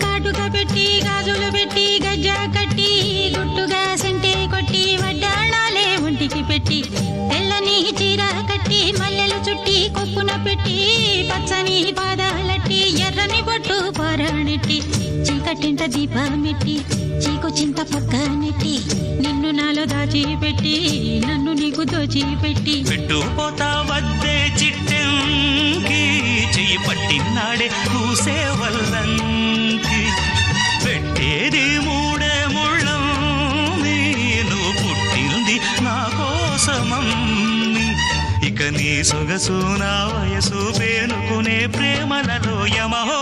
కాటుక పెట్టి గాజులు పెట్టి గజ్జ కట్టి గుట్టుగా సెంటే కొట్టి వడ్డాణాలే ఒంటికి పెట్టి తెల్లని చీర కట్టి మల్లెలు చుట్టి కొప్పున పెట్టి పచ్చని పాదాలట్టి ఎర్రని బొట్టు పారాణెట్టి చీకటింట దీపమెట్టి చీకు చింత పక్క నెట్టి నిన్ను నాలో దాచిపెట్టి నన్ను నీకు దోచిపెట్టి పెట్టుపోతా వద్దే చిట్టెంకి చెయ్యి పట్టినాడే కూసే వల్లంకి పెట్టేది మూడే ముళ్ళం నువ్వు పుట్టింది నా కోసమమ్మి ఇక నీ సొగసు నా వయసు పేనుకునే ప్రేమలలో యమహో